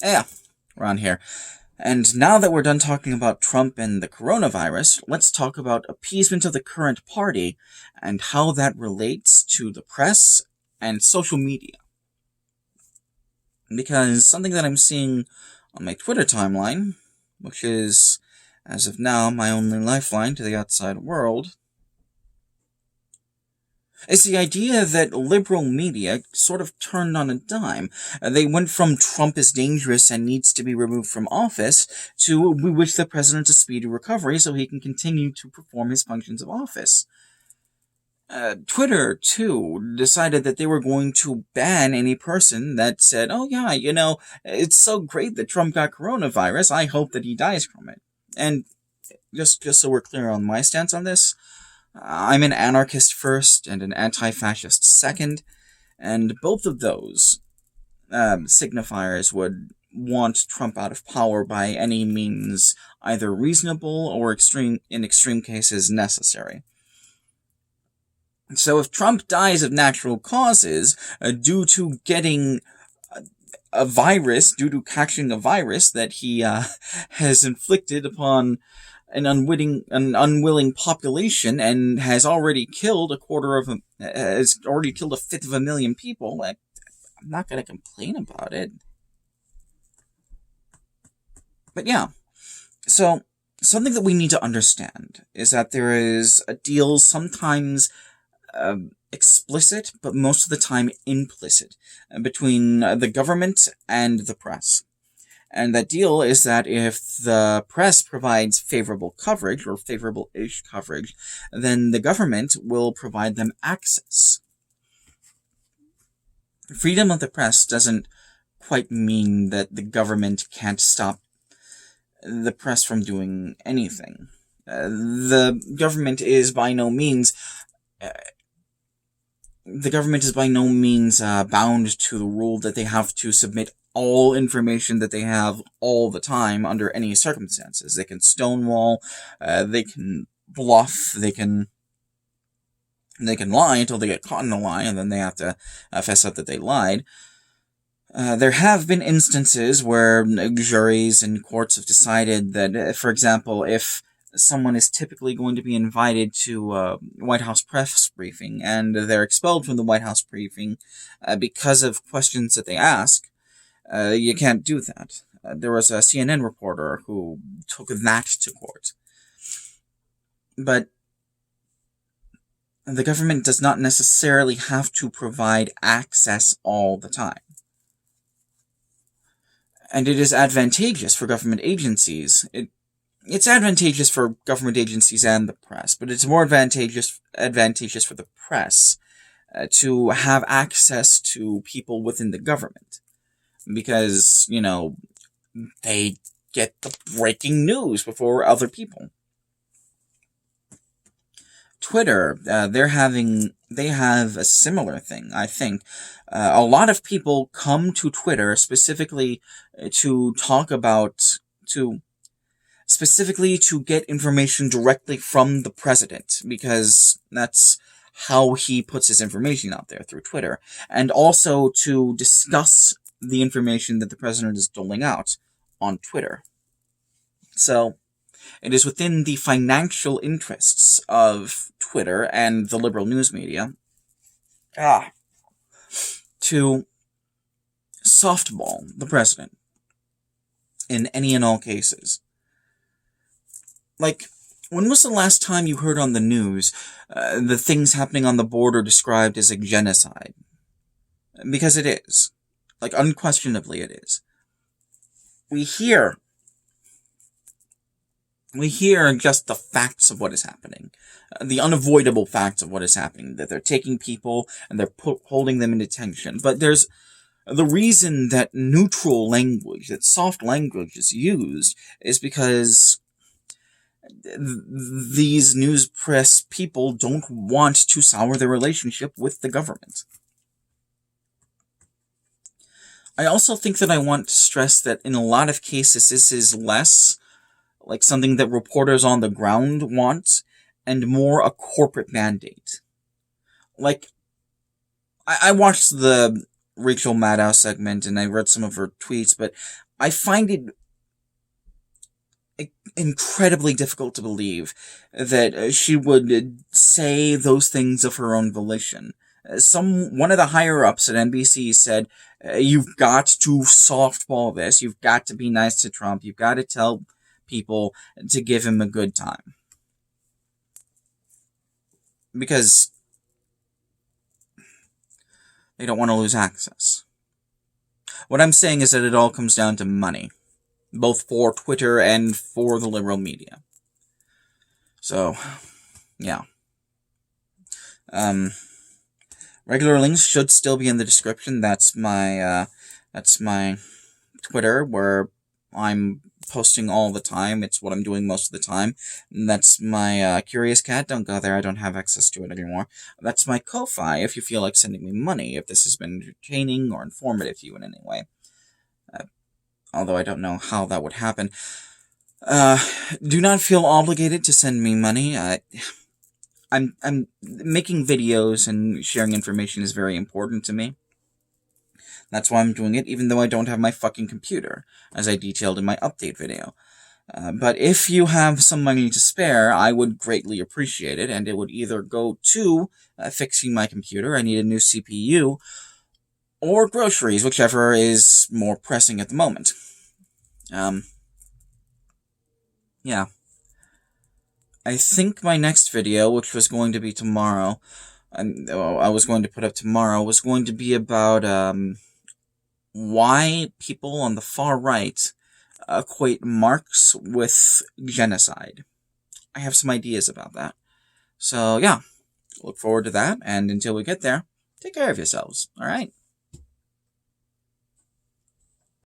Yeah, around here. And now that we're done talking about Trump and the coronavirus, let's talk about appeasement of the current party and how that relates to the press and social media. Because something that I'm seeing on my Twitter timeline, which is, as of now, my only lifeline to the outside world, is the idea that liberal media sort of turned on a dime. They went from Trump is dangerous and needs to be removed from office to we wish the president a speedy recovery so he can continue to perform his functions of office. Twitter, too, decided that they were going to ban any person that said, oh yeah, it's so great that Trump got coronavirus, I hope that he dies from it. And just so we're clear on my stance on this, I'm an anarchist first and an anti-fascist second, and both of those signifiers would want Trump out of power by any means either reasonable or in extreme cases necessary. So if Trump dies of natural causes due to getting a virus, due to catching a virus that he has inflicted upon an unwilling population and has already killed a fifth of a million people, I'm not going to complain about it. But yeah, so something that we need to understand is that there is a deal sometimes explicit, but most of the time implicit, between the government and the press. And that deal is that if the press provides favorable coverage, or favorable-ish coverage, then the government will provide them access. Freedom of the press doesn't quite mean that the government can't stop the press from doing anything. The government is by no means bound to the rule that they have to submit all information that they have all the time under any circumstances. They can stonewall, they can bluff, they can lie until they get caught in a lie, and then they have to fess up that they lied. There have been instances where juries and courts have decided that, for example, if someone is typically going to be invited to a White House press briefing, and they're expelled from the White House briefing because of questions that they ask, you can't do that. There was a CNN reporter who took that to court. But the government does not necessarily have to provide access all the time. And it is advantageous for government agencies. It's advantageous for government agencies and the press, but it's more advantageous for the press to have access to people within the government. Because, they get the breaking news before other people. Twitter, they have a similar thing, I think. A lot of people come to Twitter specifically to get information directly from the president, because that's how he puts his information out there, through Twitter, and also to discuss the information that the president is doling out on Twitter. So, it is within the financial interests of Twitter and the liberal news media to softball the president in any and all cases. Like, when was the last time you heard on the news the things happening on the border described as a genocide? Because it is. Like, unquestionably it is. We hear just the facts of what is happening. The unavoidable facts of what is happening. That they're taking people and they're holding them in detention. But there's the reason that neutral language, that soft language is used, is because these news press people don't want to sour their relationship with the government. I also think that I want to stress that in a lot of cases this is less like something that reporters on the ground want, and more a corporate mandate. Like, I watched the Rachel Maddow segment and I read some of her tweets, but I find it incredibly difficult to believe that she would say those things of her own volition. One of the higher ups at NBC said, "You've got to softball this. You've got to be nice to Trump. You've got to tell people to give him a good time." Because they don't want to lose access. What I'm saying is that it all comes down to money, both for Twitter and for the liberal media. So, yeah. Regular links should still be in the description. That's my Twitter, where I'm posting all the time. It's what I'm doing most of the time. And that's my Curious Cat. Don't go there. I don't have access to it anymore. That's my Ko-Fi, if you feel like sending me money, if this has been entertaining or informative to you in any way. Although I don't know how that would happen. Do not feel obligated to send me money. I'm making videos and sharing information is very important to me. That's why I'm doing it, even though I don't have my fucking computer, as I detailed in my update video. But if you have some money to spare, I would greatly appreciate it, and it would either go to fixing my computer, I need a new CPU, or groceries, whichever is more pressing at the moment. Yeah. I think my next video, which was going to be tomorrow, I was going to put up tomorrow, was going to be about, why people on the far right equate Marx with genocide. I have some ideas about that. So, yeah, look forward to that, and until we get there, take care of yourselves, alright?